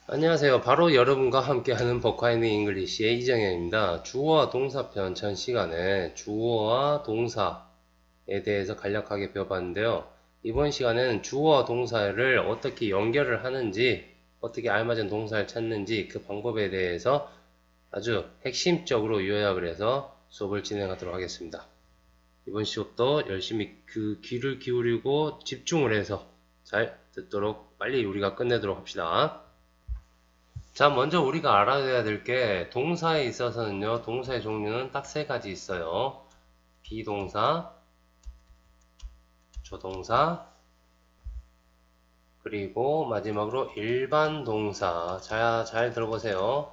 안녕하세요. 바로 여러분과 함께하는 버카이닝 잉글리시의 이정현입니다. 주어와 동사편 전 시간에 주어와 동사에 대해서 간략하게 배워봤는데요. 이번 시간에는 주어와 동사를 어떻게 연결을 하는지, 어떻게 알맞은 동사를 찾는지 그 방법에 대해서 아주 핵심적으로 요약을 해서 수업을 진행하도록 하겠습니다. 이번 수업도 열심히 그 귀를 기울이고 집중을 해서 잘 듣도록 빨리 우리가 끝내도록 합시다. 자, 먼저 우리가 알아야 될 게 동사에 있어서는요, 동사의 종류는 딱 세 가지 있어요. 비동사, 조동사, 그리고 마지막으로 일반 동사. 자, 잘 들어보세요.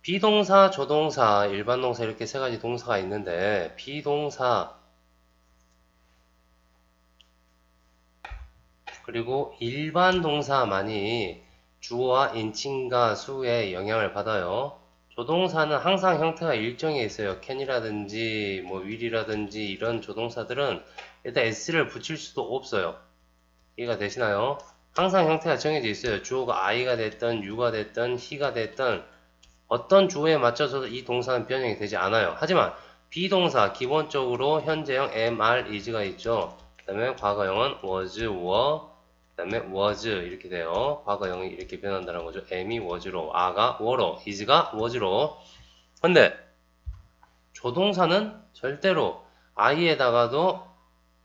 비동사, 조동사, 일반 동사 이렇게 세 가지 동사가 있는데 비동사 그리고 일반 동사만이 주어와 인칭과 수에 영향을 받아요. 조동사는 항상 형태가 일정해 있어요. can이라든지 뭐 will이라든지 이런 조동사들은 일단 s를 붙일 수도 없어요. 이해가 되시나요? 항상 형태가 정해져 있어요. 주어가 I가 됐든 you가 됐든 he가 됐든 어떤 주어에 맞춰서도 이 동사는 변형이 되지 않아요. 하지만 비동사 기본적으로 현재형 am, are, is가 있죠. 그 다음에 과거형은 was, were, 그 다음에 was 이렇게 돼요. 과거형이 이렇게 변한다는 거죠. am이 was로, are가 were로, is가 was로. 근데 조동사는 절대로 I에다가도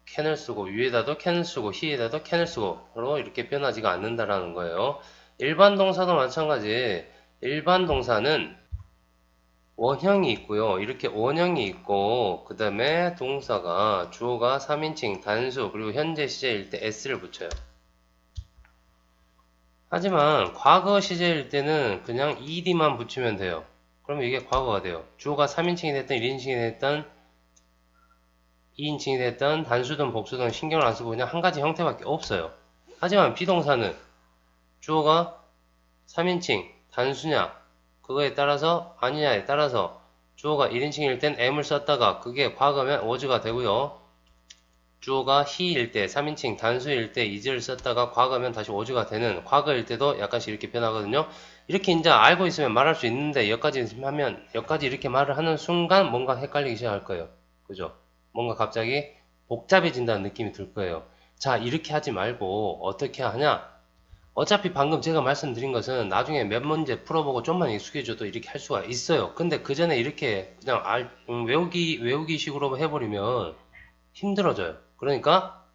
can을 쓰고 위에다도 can을 쓰고 he에다도 can을 쓰고 서로 이렇게 변하지가 않는다라는 거예요. 일반 동사도 마찬가지. 일반 동사는 원형이 있고요. 이렇게 원형이 있고 그 다음에 동사가 주어가 3인칭 단수 그리고 현재 시제일 때 s를 붙여요. 하지만 과거 시제일 때는 그냥 ed만 붙이면 돼요. 그러면 이게 과거가 돼요. 주어가 3인칭이 됐든 1인칭이 됐든 2인칭이 됐든 단수든 복수든 신경을 안 쓰고 그냥 한 가지 형태밖에 없어요. 하지만 비동사는 주어가 3인칭 단수냐 그거에 따라서 아니냐에 따라서 주어가 1인칭일 땐 am을 썼다가 그게 과거면 was가 되고요. 주어가 he일 때 3인칭 단수일 때 is를 썼다가 과거면 다시 was가 되는 과거일 때도 약간씩 이렇게 변하거든요. 이렇게 이제 알고 있으면 말할 수 있는데 여기까지 하면 여기까지 이렇게 말을 하는 순간 뭔가 헷갈리기 시작할 거예요. 그죠? 뭔가 갑자기 복잡해진다는 느낌이 들 거예요. 자, 이렇게 하지 말고 어떻게 하냐? 어차피 방금 제가 말씀드린 것은 나중에 몇 문제 풀어보고 좀만 익숙해져도 이렇게 할 수가 있어요. 근데 그 전에 이렇게 그냥 외우기 식으로 해버리면 힘들어져요. 그러니까,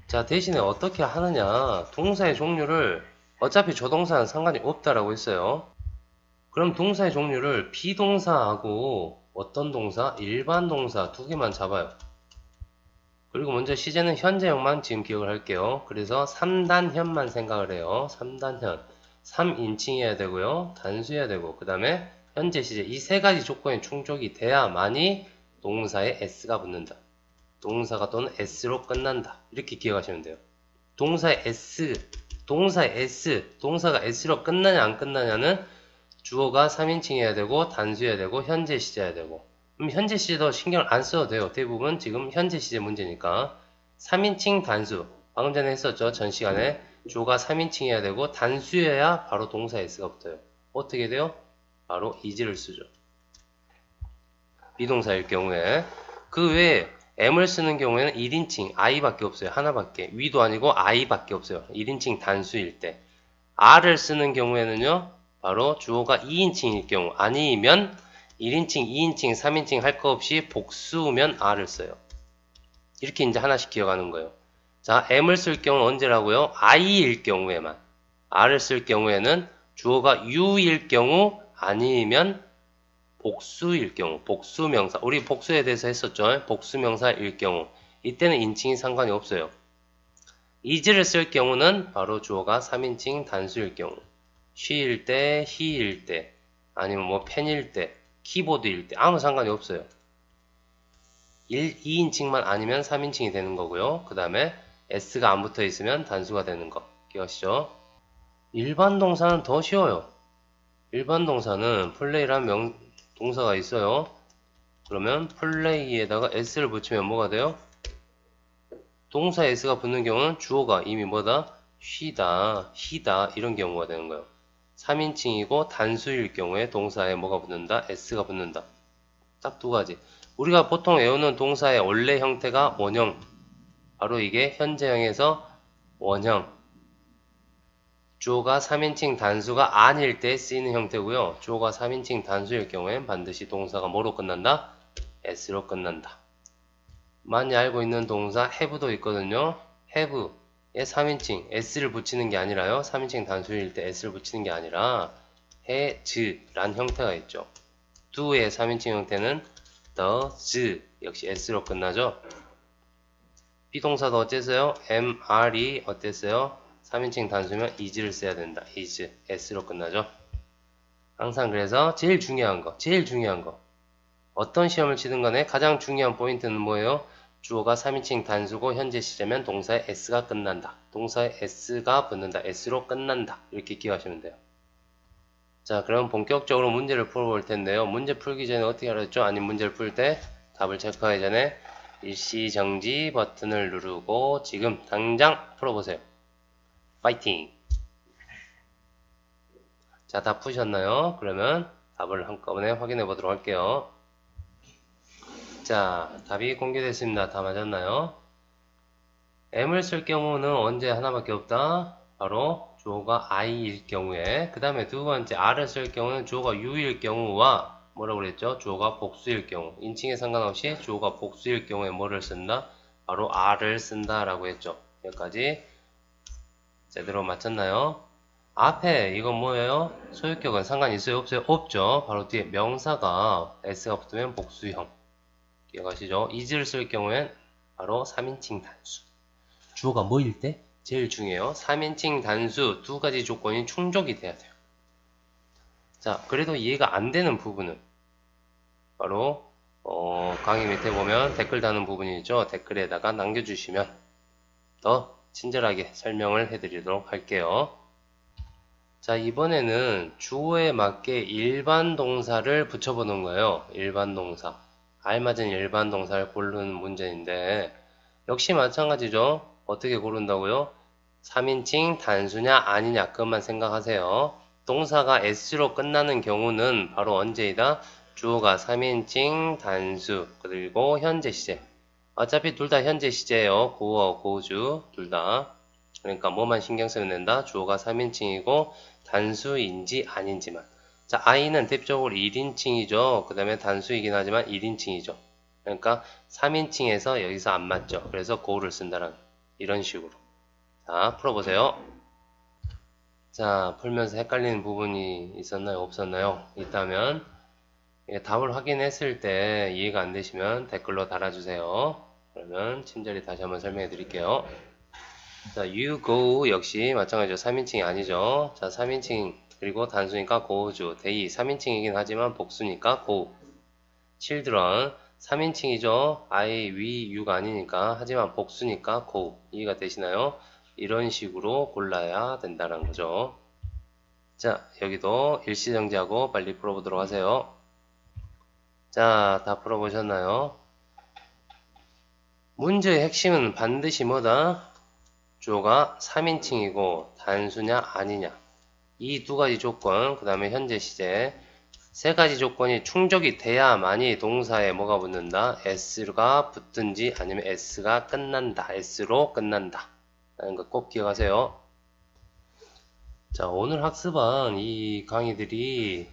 자, 대신에 어떻게 하느냐. 동사의 종류를, 어차피 조동사는 상관이 없다라고 했어요. 그럼 동사의 종류를 비동사하고 어떤 동사? 일반 동사 두 개만 잡아요. 그리고 먼저 시제는 현재형만 지금 기억을 할게요. 그래서 3단현만 생각을 해요. 3단현. 3인칭이어야 되고요. 단수여야 되고 그 다음에 현재 시제 이 세 가지 조건이 충족이 돼야만이 동사에 s가 붙는다. 동사가 또는 s로 끝난다. 이렇게 기억하시면 돼요. 동사의 동사가 s로 끝나냐 안 끝나냐는 주어가 3인칭이어야 되고 단수여야 되고 현재 시제여야 되고 현재 시제도 신경을 안 써도 돼요. 대부분 지금 현재 시제 문제니까 3인칭 단수 방금 전에 했었죠. 전 시간에 주어가 3인칭이어야 되고 단수여야 바로 동사 s가 붙어요. 어떻게 돼요? 바로 is를 쓰죠. 비동사일 경우에 그 외에 m을 쓰는 경우에는 1인칭 i밖에 없어요. 하나밖에 위도 아니고 i밖에 없어요. 1인칭 단수일 때 r을 쓰는 경우에는요. 바로 주어가 2인칭일 경우 아니면 1인칭, 2인칭, 3인칭 할 거 없이 복수면 R을 써요. 이렇게 이제 하나씩 기억하는 거예요. 자, M을 쓸 경우는 언제라고요? I일 경우에만. R을 쓸 경우에는 주어가 U일 경우 아니면 복수일 경우, 복수명사. 우리 복수에 대해서 했었죠? 복수명사일 경우. 이때는 인칭이 상관이 없어요. is를 쓸 경우는 바로 주어가 3인칭 단수일 경우. she일 때, he일 때, 아니면 뭐 펜일 때, 키보드일 때 아무 상관이 없어요. 2인칭만 아니면 3인칭이 되는 거고요. 그 다음에 s가 안 붙어 있으면 단수가 되는 거 기억하시죠? 일반 동사는 더 쉬워요. 일반 동사는 플레이라는 동사가 있어요. 그러면 플레이에다가 s를 붙이면 뭐가 돼요? 동사 s가 붙는 경우는 주어가 이미 뭐다? 쉬다, 희다 이런 경우가 되는 거예요. 3인칭이고 단수일 경우에 동사에 뭐가 붙는다? s가 붙는다. 딱 두 가지. 우리가 보통 외우는 동사의 원래 형태가 원형. 바로 이게 현재형에서 원형. 주어가 3인칭 단수가 아닐 때 쓰이는 형태고요. 주어가 3인칭 단수일 경우엔 반드시 동사가 뭐로 끝난다? s로 끝난다. 많이 알고 있는 동사 have도 있거든요. have에 3인칭 s를 붙이는 게 아니라요. 3인칭 단수일 때 s를 붙이는 게 아니라 has란 형태가 있죠. do의 3인칭 형태는 does 역시 s로 끝나죠. 비동사도 어땠어요? mr이 어땠어요? 3인칭 단수면 is를 써야 된다. is, s로 끝나죠. 항상 그래서 제일 중요한 거 어떤 시험을 치든 간에 가장 중요한 포인트는 뭐예요? 주어가 3인칭 단수고 현재 시제면 동사에 s가 끝난다. 동사에 s가 붙는다. s로 끝난다. 이렇게 기억하시면 돼요. 자, 그럼 본격적으로 문제를 풀어볼 텐데요. 문제 풀기 전에 어떻게 알았죠? 아니, 문제를 풀 때 답을 체크하기 전에 일시정지 버튼을 누르고 지금 당장 풀어보세요. 파이팅! 자, 다 푸셨나요? 그러면 답을 한꺼번에 확인해 보도록 할게요. 자, 답이 공개됐습니다. 다 맞았나요? M을 쓸 경우는 언제 하나밖에 없다? 바로 주어가 I일 경우에, 그 다음에 두 번째 R을 쓸 경우는 주어가 U일 경우와 뭐라고 그랬죠? 주어가 복수일 경우. 인칭에 상관없이 주어가 복수일 경우에 뭐를 쓴다? 바로 R을 쓴다 라고 했죠. 여기까지 제대로 맞췄나요? 앞에 이건 뭐예요? 소유격은 상관 있어요? 없어요? 없죠. 바로 뒤에 명사가 S가 붙으면 복수형. 기억하시죠? is를 쓸 경우엔 바로 3인칭 단수. 주어가 뭐일 때? 제일 중요해요. 3인칭 단수 두 가지 조건이 충족이 돼야 돼요. 자, 그래도 이해가 안 되는 부분은 바로 강의 밑에 보면 댓글 다는 부분이 있죠. 댓글에다가 남겨주시면 더 친절하게 설명을 해드리도록 할게요. 자, 이번에는 주어에 맞게 일반 동사를 붙여보는 거예요. 일반 동사. 알맞은 일반 동사를 고르는 문제인데 역시 마찬가지죠. 어떻게 고른다고요? 3인칭 단수냐 아니냐 그것만 생각하세요. 동사가 s로 끝나는 경우는 바로 언제이다? 주어가 3인칭 단수 그리고 현재 시제. 어차피 둘 다 현재 시제예요. 고어, 고주 둘 다. 그러니까 뭐만 신경 쓰면 된다? 주어가 3인칭이고 단수인지 아닌지만. 자, I는 대표적으로 1인칭이죠. 그 다음에 단수이긴 하지만 1인칭이죠. 그러니까 3인칭에서 여기서 안 맞죠. 그래서 고를 쓴다는 이런 식으로. 자, 풀어보세요. 자, 풀면서 헷갈리는 부분이 있었나요? 없었나요? 있다면 답을 확인했을 때 이해가 안 되시면 댓글로 달아주세요. 그러면 친절히 다시 한번 설명해 드릴게요. 자, you go 역시 마찬가지죠. 3인칭이 아니죠. 자, 3인칭 그리고 단수니까 go주, they 3인칭이긴 하지만 복수니까 go. children 3인칭이죠. I, we, you가 아니니까 하지만 복수니까 go. 이해가 되시나요? 이런 식으로 골라야 된다는 거죠. 자, 여기도 일시정지하고 빨리 풀어보도록 하세요. 자, 다 풀어보셨나요? 문제의 핵심은 반드시 뭐다? 주어가 3인칭이고 단수냐 아니냐 이 두 가지 조건, 그 다음에 현재 시제 세 가지 조건이 충족이 돼야만이 동사에 뭐가 붙는다? s가 붙든지 아니면 s가 끝난다. s로 끝난다. 라는 거 꼭 기억하세요. 자, 오늘 학습한 이 강의들이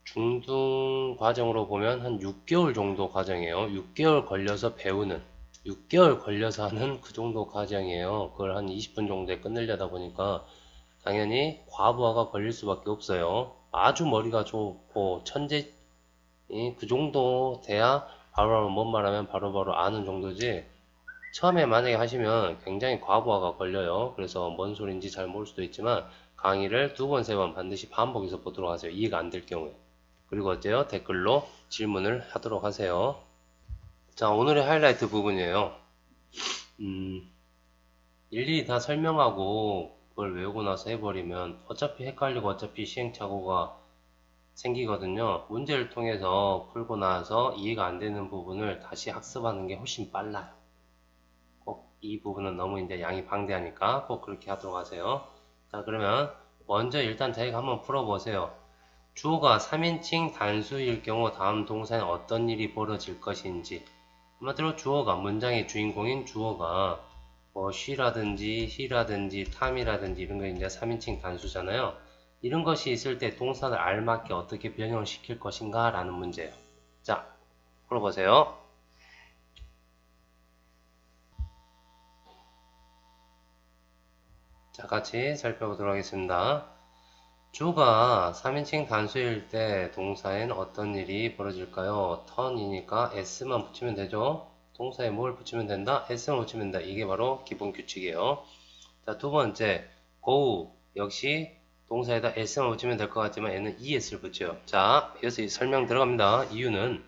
중등 과정으로 보면 한 6개월 정도 과정이에요. 6개월 걸려서 배우는 6개월 걸려서 하는 그 정도 과정이에요. 그걸 한 20분 정도에 끝내려다 보니까 당연히 과부하가 걸릴 수밖에 없어요. 아주 머리가 좋고 천재 그 정도 돼야 바로바로 뭔 말하면 바로바로 아는 정도지 처음에 만약에 하시면 굉장히 과부하가 걸려요. 그래서 뭔 소린지 잘 모를 수도 있지만 강의를 두 번, 세 번 반드시 반복해서 보도록 하세요. 이해가 안 될 경우에. 그리고 어때요? 댓글로 질문을 하도록 하세요. 자, 오늘의 하이라이트 부분이에요. 일일이 다 설명하고 그걸 외우고 나서 해버리면 어차피 헷갈리고 어차피 시행착오가 생기거든요. 문제를 통해서 풀고 나서 이해가 안 되는 부분을 다시 학습하는 게 훨씬 빨라요. 꼭 이 부분은 너무 이제 양이 방대하니까 꼭 그렇게 하도록 하세요. 자, 그러면 먼저 일단 저희가 한번 풀어보세요. 주어가 3인칭 단수일 경우 다음 동사에 어떤 일이 벌어질 것인지. 한마디로 주어가, 문장의 주인공인 주어가 뭐 she라든지 he라든지 time이라든지 이런 거 이제 3인칭 단수잖아요. 이런 것이 있을 때 동사를 알맞게 어떻게 변형을 시킬 것인가 라는 문제예요. 자, 풀어보세요. 자, 같이 살펴보도록 하겠습니다. 주가 3인칭 단수일 때 동사엔 어떤 일이 벌어질까요? 턴이니까 s만 붙이면 되죠. 동사에 뭘 붙이면 된다? s만 붙이면 된다. 이게 바로 기본 규칙이에요. 자, 두 번째 go 역시 동사에다 s만 붙이면 될 것 같지만 얘는 es를 붙여요. 자, 여기서 설명 들어갑니다. 이유는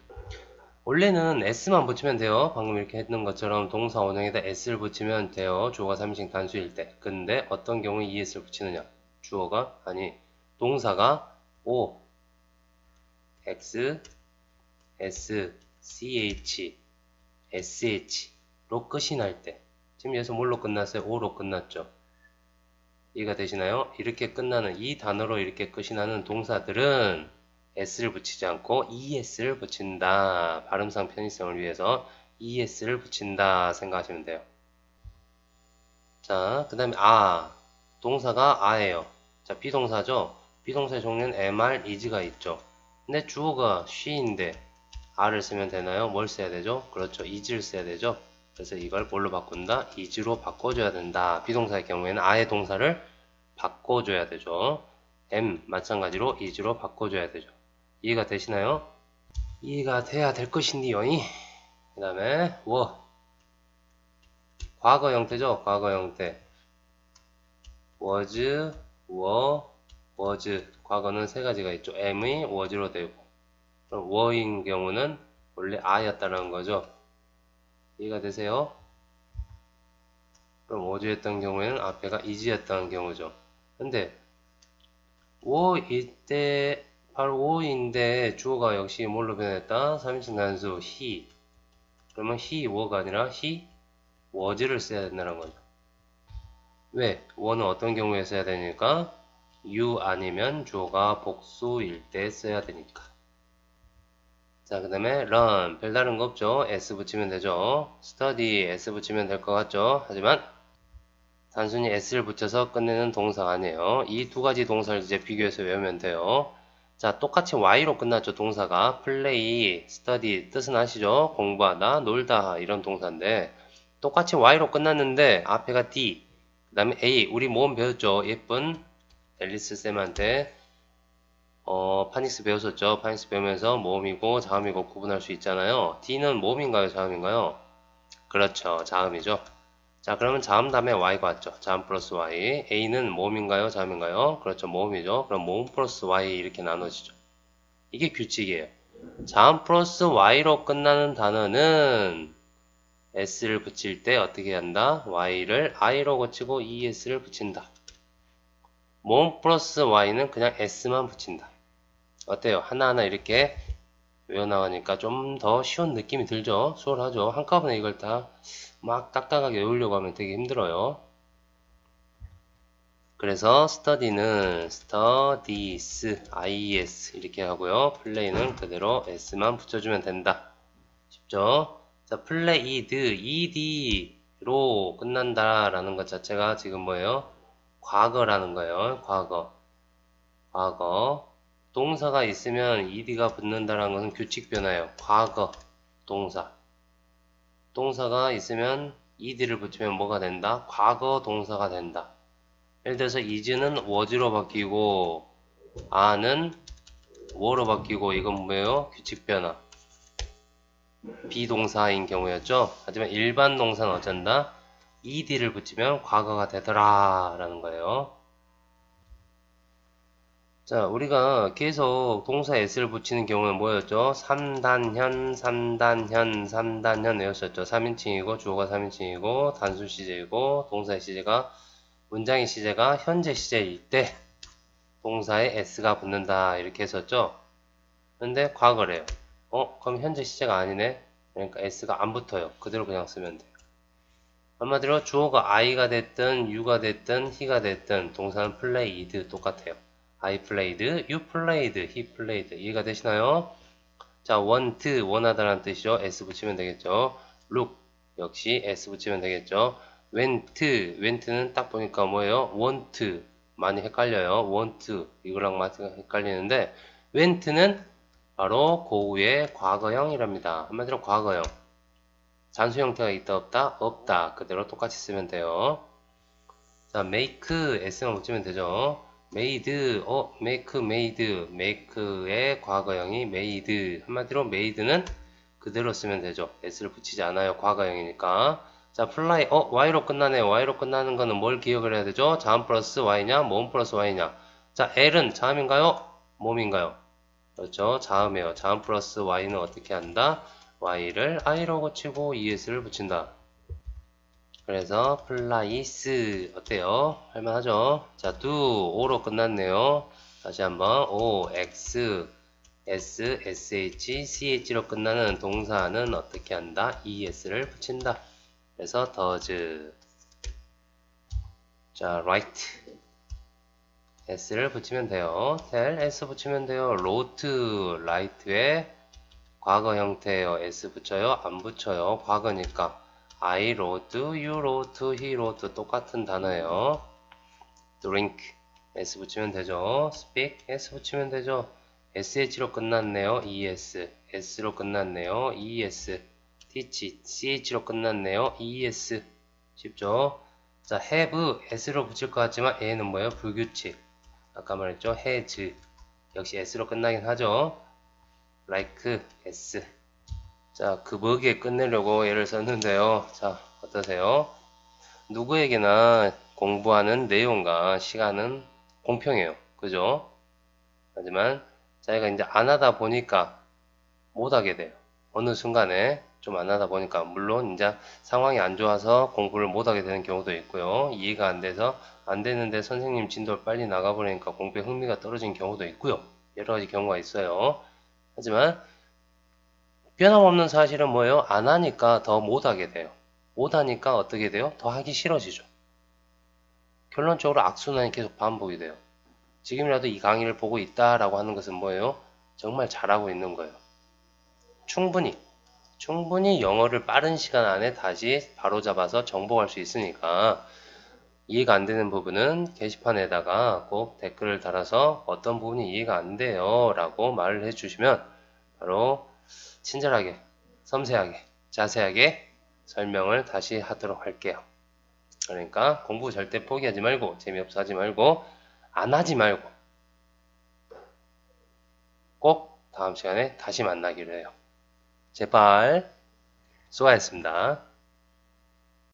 원래는 s만 붙이면 돼요. 방금 이렇게 했던 것처럼 동사 원형에다 s를 붙이면 돼요. 주어가 3인칭 단수일 때. 근데 어떤 경우에 es를 붙이느냐? 주어가 아니 동사가 o, x, s, ch, sh로 끝이 날 때. 지금 여기서 뭘로 끝났어요? o로 끝났죠. 이해가 되시나요? 이렇게 끝나는 이 단어로 이렇게 끝이 나는 동사들은 s를 붙이지 않고 es를 붙인다. 발음상 편의성을 위해서 es를 붙인다 생각하시면 돼요. 자, 그 다음에 동사가 a예요. 자, 비동사죠. 비동사의 종류는 am, is가 있죠. 근데 주어가 she인데 a를 쓰면 되나요? 뭘 써야 되죠? 그렇죠. is를 써야 되죠. 그래서 이걸 뭘로 바꾼다? is로 바꿔줘야 된다. 비동사의 경우에는 a의 동사를 바꿔줘야 되죠. am 마찬가지로 is로 바꿔줘야 되죠. 이해가 되시나요? 이해가 돼야 될 것인데요. 그 다음에 과거 형태죠. 과거 형태 was, were, was 과거는 세 가지가 있죠. am이 was로 되고 그럼 were인 경우는 원래 a였다는 거죠. 이해가 되세요? 그럼 was였던 경우에는 앞에가 is였던 경우죠. 근데 we일 때 바로 we인데 주어가 역시 뭘로 변했다? 3인칭 단수 he. 그러면 he were가 아니라 he was를 써야 된다는 거죠. 왜? were는 어떤 경우에 써야 되니까? you 아니면 주어가 복수일 때 써야 되니까. 자, 그 다음에 run 별다른 거 없죠. s 붙이면 되죠. study s 붙이면 될 것 같죠. 하지만 단순히 s를 붙여서 끝내는 동사가 아니에요. 이 두 가지 동사를 이제 비교해서 외우면 돼요. 자, 똑같이 y로 끝났죠. 동사가 play, study 뜻은 아시죠? 공부하다, 놀다 이런 동사인데 똑같이 y로 끝났는데 앞에가 d 그 다음에 a 우리 모음 배웠죠. 예쁜 앨리스 쌤한테 파닉스 배웠었죠. 파닉스 배우면서 모음이고 자음이고 구분할 수 있잖아요. d는 모음인가요? 자음인가요? 그렇죠. 자음이죠. 자, 그러면 자음 다음에 y가 왔죠. 자음 플러스 y. a는 모음인가요? 자음인가요? 그렇죠. 모음이죠. 그럼 모음 플러스 y 이렇게 나눠지죠. 이게 규칙이에요. 자음 플러스 y로 끝나는 단어는 s를 붙일 때 어떻게 한다? y를 i로 고치고 es를 붙인다. 모음 플러스 y는 그냥 s만 붙인다. 어때요? 하나하나 이렇게 외워나가니까 좀 더 쉬운 느낌이 들죠? 수월하죠? 한꺼번에 이걸 다 막 딱딱하게 외우려고 하면 되게 힘들어요. 그래서 study는 studies, is 이렇게 하고요. play는 그대로 s만 붙여주면 된다. 쉽죠? 자, played, ed로 끝난다 라는 것 자체가 지금 뭐예요? 과거라는 거예요. 과거. 동사가 있으면 ed가 붙는다라는 것은 규칙 변화예요. 과거, 동사. 동사가 있으면 ed를 붙이면 뭐가 된다? 과거 동사가 된다. 예를 들어서 is는 was로 바뀌고 are는 were로 바뀌고 이건 뭐예요? 규칙 변화. 비동사인 경우였죠. 하지만 일반 동사는 어쩐다? ed를 붙이면 과거가 되더라 라는 거예요. 자, 우리가 계속 동사 s를 붙이는 경우는 뭐였죠? 3단현 외웠었죠. 3인칭이고 주어가 3인칭이고 단수 시제이고 동사의 시제가 문장의 시제가 현재 시제일 때 동사에 s가 붙는다 이렇게 했었죠. 근데 과거래요. 그럼 현재 시제가 아니네. 그러니까 s가 안 붙어요. 그대로 그냥 쓰면 돼요. 한마디로 주어가 I가 됐든 You가 됐든 He가 됐든 동사는 played 똑같아요. I played, you played, he played. 이해가 되시나요? 자, want, 원하다라는 뜻이죠. S 붙이면 되겠죠. look, 역시 S 붙이면 되겠죠. went는 딱 보니까 뭐예요? want, 많이 헷갈려요. want, 이거랑 많이 헷갈리는데 went는 바로 고우의 과거형이랍니다. 한마디로 과거형. 단수 형태가 있다 없다? 없다. 그대로 똑같이 쓰면 돼요. 자, make, s만 붙이면 되죠. made, make, made, make의 과거형이 made. 한마디로 made는 그대로 쓰면 되죠. s를 붙이지 않아요. 과거형이니까. 자, fly, y로 끝나네요. y로 끝나는 거는 뭘 기억을 해야 되죠? 자음 플러스 y냐, 모음 플러스 y냐. 자, l은 자음인가요? 모음인가요? 그렇죠. 자음이에요. 자음 플러스 y는 어떻게 한다? y를 i로 고치고 es를 붙인다. 그래서 플라이스 어때요? 할만하죠? 자, do o로 끝났네요. 다시 한번 o, x, s, sh, ch로 끝나는 동사는 어떻게 한다? es를 붙인다. 그래서 does. 자, write s를 붙이면 돼요. tell s 붙이면 돼요. wrote, write의 과거 형태예요. s 붙여요? 안 붙여요? 과거니까. I wrote, you wrote, he wrote 똑같은 단어예요. drink s 붙이면 되죠. speak s 붙이면 되죠. sh로 끝났네요. es s로 끝났네요. es teach ch로 끝났네요. es 쉽죠? 자, have s로 붙일 것 같지만 얘는 뭐예요? 불규칙. 아까 말했죠? has 역시 s로 끝나긴 하죠. like s. 자, 그 뭐기에 끝내려고 예를 썼는데요. 자, 어떠세요? 누구에게나 공부하는 내용과 시간은 공평해요. 그죠? 하지만 자기가 이제 안 하다 보니까 못 하게 돼요. 어느 순간에 좀 안 하다 보니까 물론 이제 상황이 안 좋아서 공부를 못 하게 되는 경우도 있고요. 이해가 안 돼서 안 되는데 선생님 진도를 빨리 나가버리니까 공부에 흥미가 떨어진 경우도 있고요. 여러 가지 경우가 있어요. 하지만 변함없는 사실은 뭐예요? 안 하니까 더 못하게 돼요. 못하니까 어떻게 돼요? 더 하기 싫어지죠. 결론적으로 악순환이 계속 반복이 돼요. 지금이라도 이 강의를 보고 있다라고 하는 것은 뭐예요? 정말 잘하고 있는 거예요. 충분히 영어를 빠른 시간 안에 다시 바로잡아서 정복할 수 있으니까 이해가 안 되는 부분은 게시판에다가 꼭 댓글을 달아서 어떤 부분이 이해가 안 돼요 라고 말을 해주시면 바로 친절하게, 섬세하게, 자세하게 설명을 다시 하도록 할게요. 그러니까 공부 절대 포기하지 말고 재미없어 하지 말고 안 하지 말고 꼭 다음 시간에 다시 만나기로 해요. 제발 수고하셨습니다.